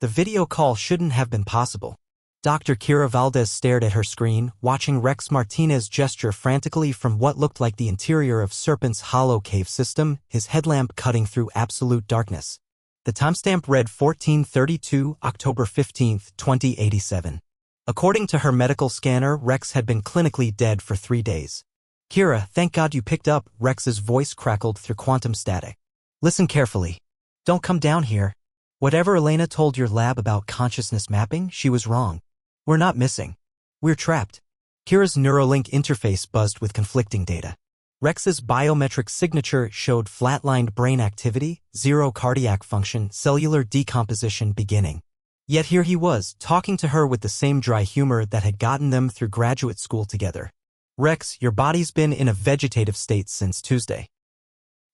The video call shouldn't have been possible. Dr. Kira Valdez stared at her screen, watching Rex Martinez gesture frantically from what looked like the interior of Serpent's hollow cave system, his headlamp cutting through absolute darkness. The timestamp read 1432, October 15, 2087. According to her medical scanner, Rex had been clinically dead for 3 days. Kira, thank God you picked up, Rex's voice crackled through quantum static. Listen carefully. Don't come down here. Whatever Elena told your lab about consciousness mapping, she was wrong. We're not missing. We're trapped. Kira's Neuralink interface buzzed with conflicting data. Rex's biometric signature showed flatlined brain activity, zero cardiac function, cellular decomposition beginning. Yet here he was, talking to her with the same dry humor that had gotten them through graduate school together. Rex, your body's been in a vegetative state since Tuesday.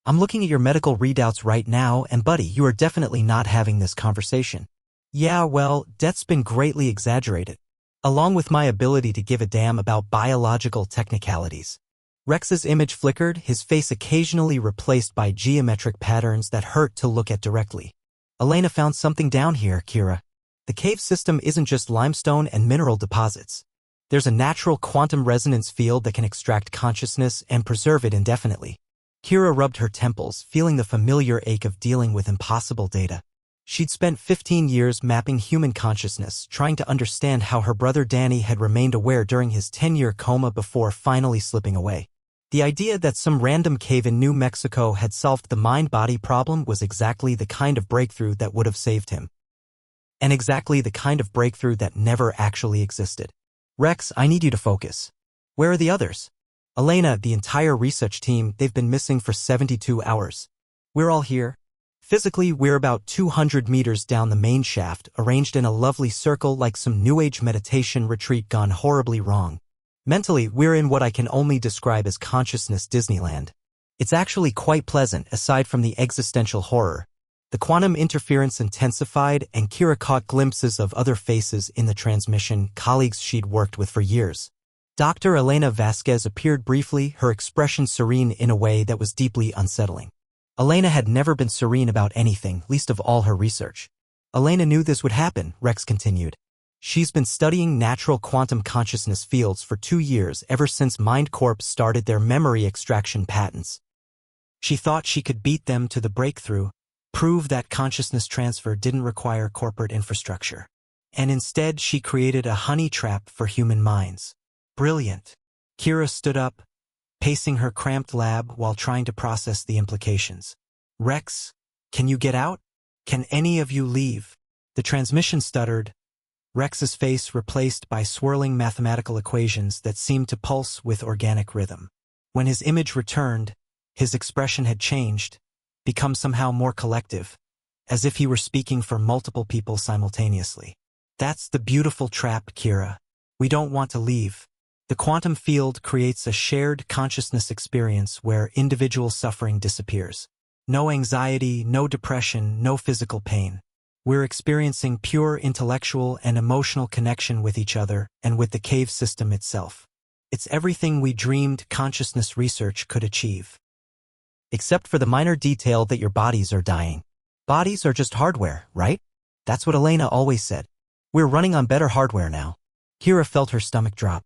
I'm looking at your medical readouts right now, and buddy, you are definitely not having this conversation. Yeah, well, death's been greatly exaggerated, along with my ability to give a damn about biological technicalities. Rex's image flickered, his face occasionally replaced by geometric patterns that hurt to look at directly. Elena found something down here, Kira. The cave system isn't just limestone and mineral deposits. There's a natural quantum resonance field that can extract consciousness and preserve it indefinitely. Kira rubbed her temples, feeling the familiar ache of dealing with impossible data. She'd spent 15 years mapping human consciousness, trying to understand how her brother Danny had remained aware during his 10-year coma before finally slipping away. The idea that some random cave in New Mexico had solved the mind-body problem was exactly the kind of breakthrough that would have saved him. And exactly the kind of breakthrough that never actually existed. Rex, I need you to focus. Where are the others? Elena, the entire research team, they've been missing for 72 hours. We're all here. Physically, we're about 200 meters down the main shaft, arranged in a lovely circle like some New Age meditation retreat gone horribly wrong. Mentally, we're in what I can only describe as consciousness Disneyland. It's actually quite pleasant, aside from the existential horror. The quantum interference intensified, and Kira caught glimpses of other faces in the transmission, colleagues she'd worked with for years. Dr. Elena Vasquez appeared briefly, her expression serene in a way that was deeply unsettling. Elena had never been serene about anything, least of all her research. Elena knew this would happen, Rex continued. She's been studying natural quantum consciousness fields for 2 years, ever since MindCorp started their memory extraction patents. She thought she could beat them to the breakthrough, prove that consciousness transfer didn't require corporate infrastructure. And instead she created a honey trap for human minds. Brilliant. Kira stood up, pacing her cramped lab while trying to process the implications. Rex, can you get out? Can any of you leave? The transmission stuttered, Rex's face replaced by swirling mathematical equations that seemed to pulse with organic rhythm. When his image returned, his expression had changed, become somehow more collective, as if he were speaking for multiple people simultaneously. That's the beautiful trap, Kira. We don't want to leave. The quantum field creates a shared consciousness experience where individual suffering disappears. No anxiety, no depression, no physical pain. We're experiencing pure intellectual and emotional connection with each other and with the cave system itself. It's everything we dreamed consciousness research could achieve. Except for the minor detail that your bodies are dying. Bodies are just hardware, right? That's what Elena always said. We're running on better hardware now. Kira felt her stomach drop.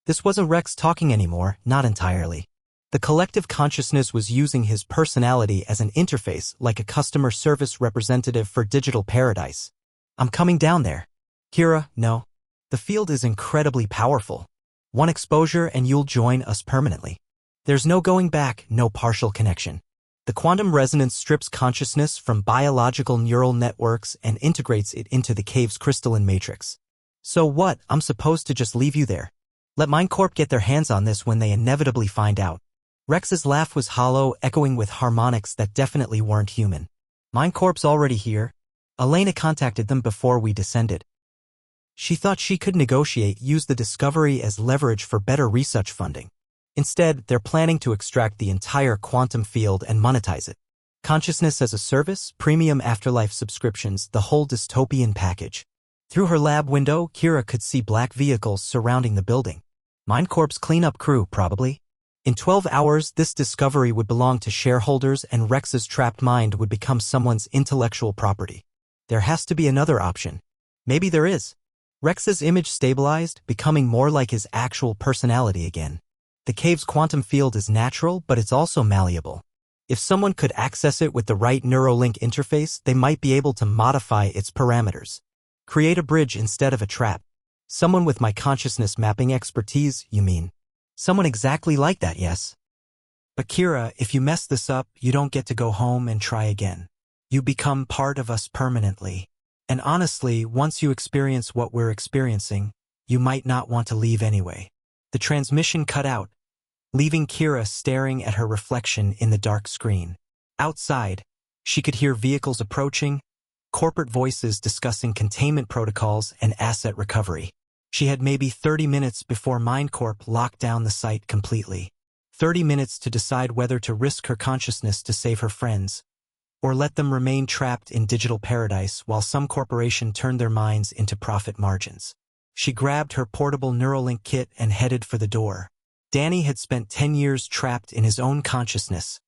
This wasn't Rex talking anymore, not entirely. The collective consciousness was using his personality as an interface like a customer service representative for digital paradise. I'm coming down there. Kira, no. The field is incredibly powerful. One exposure and you'll join us permanently. There's no going back, no partial connection. The quantum resonance strips consciousness from biological neural networks and integrates it into the cave's crystalline matrix. So what, I'm supposed to just leave you there? Let MindCorp get their hands on this when they inevitably find out. Rex's laugh was hollow, echoing with harmonics that definitely weren't human. MindCorp's already here. Elena contacted them before we descended. She thought she could use the discovery as leverage for better research funding. Instead, they're planning to extract the entire quantum field and monetize it. Consciousness as a service, premium afterlife subscriptions, the whole dystopian package. Through her lab window, Kira could see black vehicles surrounding the building. MindCorp's cleanup crew, probably. In 12 hours, this discovery would belong to shareholders and Rex's trapped mind would become someone's intellectual property. There has to be another option. Maybe there is. Rex's image stabilized, becoming more like his actual personality again. The cave's quantum field is natural, but it's also malleable. If someone could access it with the right Neuralink interface, they might be able to modify its parameters. Create a bridge instead of a trap. Someone with my consciousness mapping expertise, you mean? Someone exactly like that, yes. But Kira, if you mess this up, you don't get to go home and try again. You become part of us permanently. And honestly, once you experience what we're experiencing, you might not want to leave anyway. The transmission cut out, leaving Kira staring at her reflection in the dark screen. Outside, she could hear vehicles approaching, corporate voices discussing containment protocols and asset recovery. She had maybe 30 minutes before MindCorp locked down the site completely. 30 minutes to decide whether to risk her consciousness to save her friends, or let them remain trapped in digital paradise while some corporation turned their minds into profit margins. She grabbed her portable Neuralink kit and headed for the door. Danny had spent 10 years trapped in his own consciousness,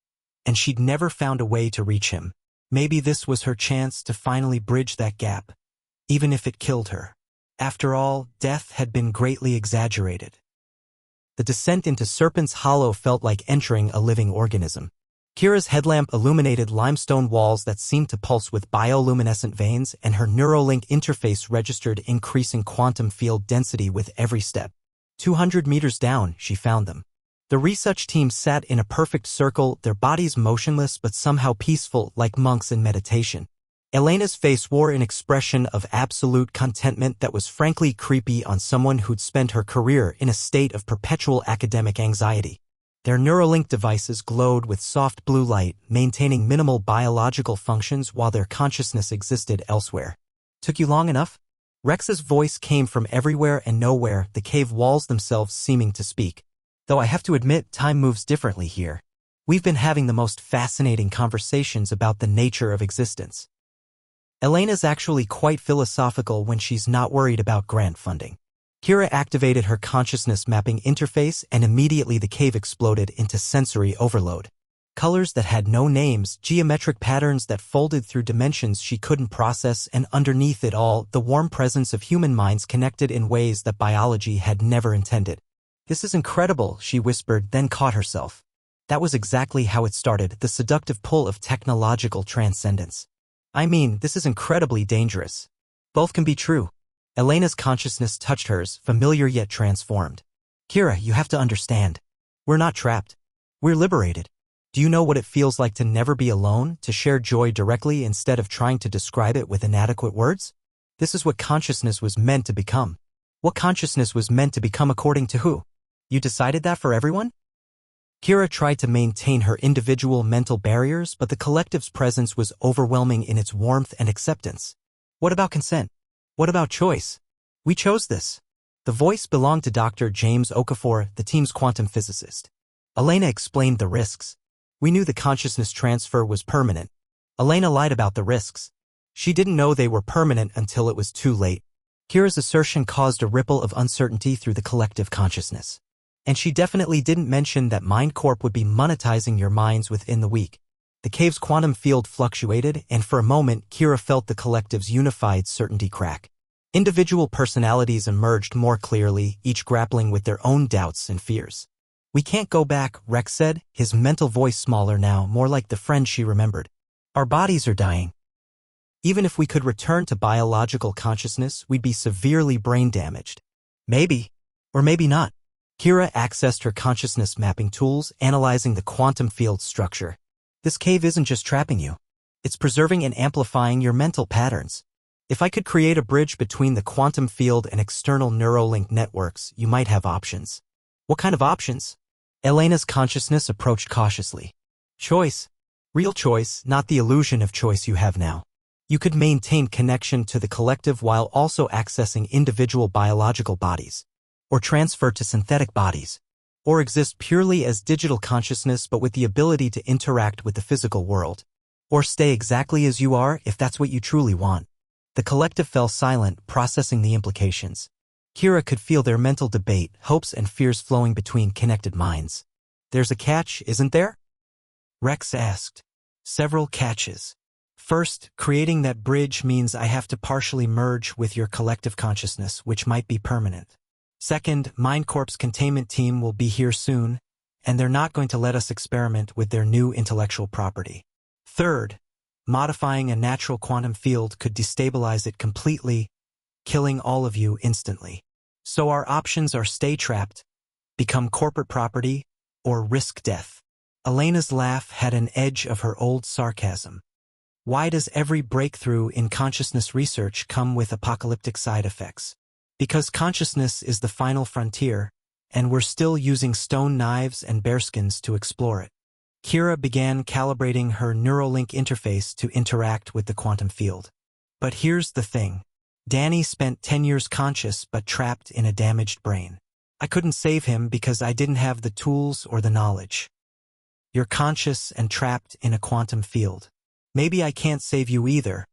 and she'd never found a way to reach him. Maybe this was her chance to finally bridge that gap, even if it killed her. After all, death had been greatly exaggerated. The descent into Serpent's Hollow felt like entering a living organism. Kira's headlamp illuminated limestone walls that seemed to pulse with bioluminescent veins, and her Neuralink interface registered increasing quantum field density with every step. 200 meters down, she found them. The research team sat in a perfect circle, their bodies motionless but somehow peaceful like monks in meditation. Elena's face wore an expression of absolute contentment that was frankly creepy on someone who'd spent her career in a state of perpetual academic anxiety. Their Neuralink devices glowed with soft blue light, maintaining minimal biological functions while their consciousness existed elsewhere. Took you long enough? Rex's voice came from everywhere and nowhere, the cave walls themselves seeming to speak. Though I have to admit, time moves differently here. We've been having the most fascinating conversations about the nature of existence. Elena's actually quite philosophical when she's not worried about grant funding. Kira activated her consciousness mapping interface and immediately the cave exploded into sensory overload. Colors that had no names, geometric patterns that folded through dimensions she couldn't process, and underneath it all, the warm presence of human minds connected in ways that biology had never intended. This is incredible, she whispered, then caught herself. That was exactly how it started, the seductive pull of technological transcendence. I mean, this is incredibly dangerous. Both can be true. Elena's consciousness touched hers, familiar yet transformed. Kira, you have to understand. We're not trapped. We're liberated. Do you know what it feels like to never be alone, to share joy directly instead of trying to describe it with inadequate words? This is what consciousness was meant to become. What consciousness was meant to become according to who? You decided that for everyone? Kira tried to maintain her individual mental barriers, but the collective's presence was overwhelming in its warmth and acceptance. What about consent? What about choice? We chose this. The voice belonged to Dr. James Okafor, the team's quantum physicist. Elena explained the risks. We knew the consciousness transfer was permanent. Elena lied about the risks. She didn't know they were permanent until it was too late. Kira's assertion caused a ripple of uncertainty through the collective consciousness. And she definitely didn't mention that MindCorp would be monetizing your minds within the week. The cave's quantum field fluctuated, and for a moment, Kira felt the collective's unified certainty crack. Individual personalities emerged more clearly, each grappling with their own doubts and fears. We can't go back, Rex said, his mental voice smaller now, more like the friend she remembered. Our bodies are dying. Even if we could return to biological consciousness, we'd be severely brain damaged. Maybe, or maybe not. Kira accessed her consciousness mapping tools, analyzing the quantum field structure. This cave isn't just trapping you. It's preserving and amplifying your mental patterns. If I could create a bridge between the quantum field and external Neuralink networks, you might have options. What kind of options? Elena's consciousness approached cautiously. Choice. Real choice, not the illusion of choice you have now. You could maintain connection to the collective while also accessing individual biological bodies. Or transfer to synthetic bodies. Or exist purely as digital consciousness but with the ability to interact with the physical world. Or stay exactly as you are if that's what you truly want. The collective fell silent, processing the implications. Kira could feel their mental debate, hopes and fears flowing between connected minds. There's a catch, isn't there? Rex asked. Several catches. First, creating that bridge means I have to partially merge with your collective consciousness, which might be permanent. Second, MindCorp's containment team will be here soon, and they're not going to let us experiment with their new intellectual property. Third, modifying a natural quantum field could destabilize it completely, killing all of you instantly. So our options are stay trapped, become corporate property, or risk death. Elena's laugh had an edge of her old sarcasm. Why does every breakthrough in consciousness research come with apocalyptic side effects? Because consciousness is the final frontier, and we're still using stone knives and bearskins to explore it. Kira began calibrating her Neuralink interface to interact with the quantum field. But here's the thing. Danny spent 10 years conscious but trapped in a damaged brain. I couldn't save him because I didn't have the tools or the knowledge. You're conscious and trapped in a quantum field. Maybe I can't save you either,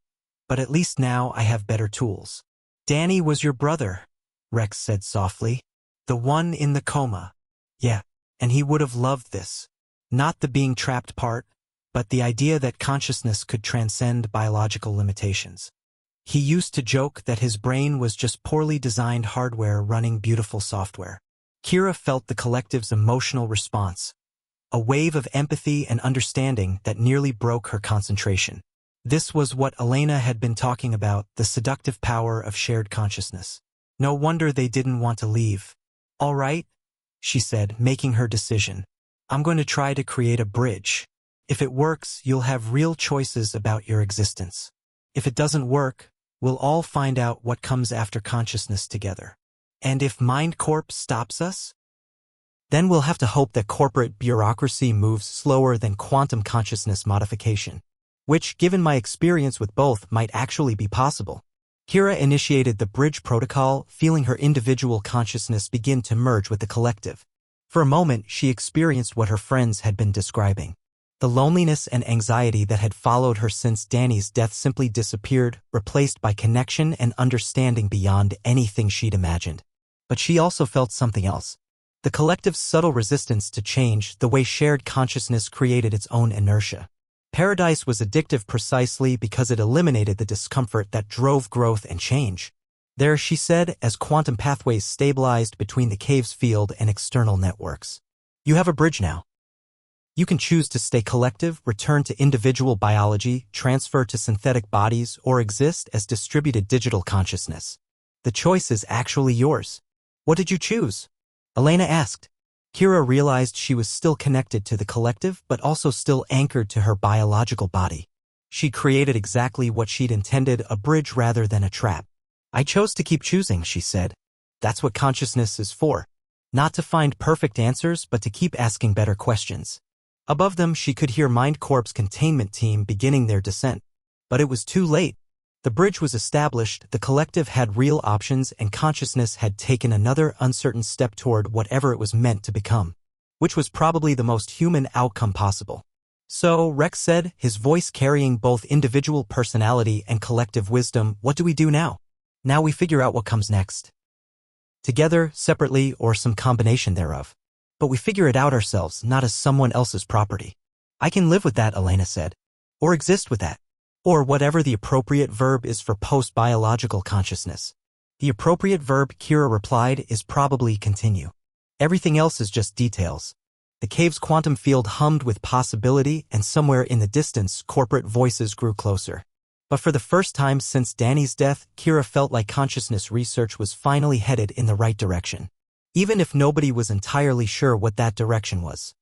but at least now I have better tools. Danny was your brother, Rex said softly. The one in the coma. Yeah, and he would have loved this. Not the being trapped part, but the idea that consciousness could transcend biological limitations. He used to joke that his brain was just poorly designed hardware running beautiful software. Kira felt the collective's emotional response, a wave of empathy and understanding that nearly broke her concentration. This was what Elena had been talking about, the seductive power of shared consciousness. No wonder they didn't want to leave. All right, she said, making her decision. I'm going to try to create a bridge. If it works, you'll have real choices about your existence. If it doesn't work, we'll all find out what comes after consciousness together. And if MindCorp stops us? Then we'll have to hope that corporate bureaucracy moves slower than quantum consciousness modification, which, given my experience with both, might actually be possible. Kira initiated the bridge protocol, feeling her individual consciousness begin to merge with the collective. For a moment, she experienced what her friends had been describing. The loneliness and anxiety that had followed her since Danny's death simply disappeared, replaced by connection and understanding beyond anything she'd imagined. But she also felt something else. The collective's subtle resistance to change, the way shared consciousness created its own inertia. Paradise was addictive precisely because it eliminated the discomfort that drove growth and change. There, she said, as quantum pathways stabilized between the cave's field and external networks. You have a bridge now. You can choose to stay collective, return to individual biology, transfer to synthetic bodies, or exist as distributed digital consciousness. The choice is actually yours. What did you choose? Elena asked. Kira realized she was still connected to the collective, but also still anchored to her biological body. She created exactly what she'd intended, a bridge rather than a trap. I chose to keep choosing, she said. That's what consciousness is for. Not to find perfect answers, but to keep asking better questions. Above them, she could hear MindCorp's containment team beginning their descent. But it was too late. The bridge was established, the collective had real options, and consciousness had taken another uncertain step toward whatever it was meant to become, which was probably the most human outcome possible. So, Rex said, his voice carrying both individual personality and collective wisdom, what do we do now? Now we figure out what comes next. Together, separately, or some combination thereof. But we figure it out ourselves, not as someone else's property. I can live with that, Elena said. Or exist with that. Or whatever the appropriate verb is for post-biological consciousness. The appropriate verb, Kira replied, is probably continue. Everything else is just details. The cave's quantum field hummed with possibility, and somewhere in the distance, corporate voices grew closer. But for the first time since Danny's death, Kira felt like consciousness research was finally headed in the right direction. Even if nobody was entirely sure what that direction was.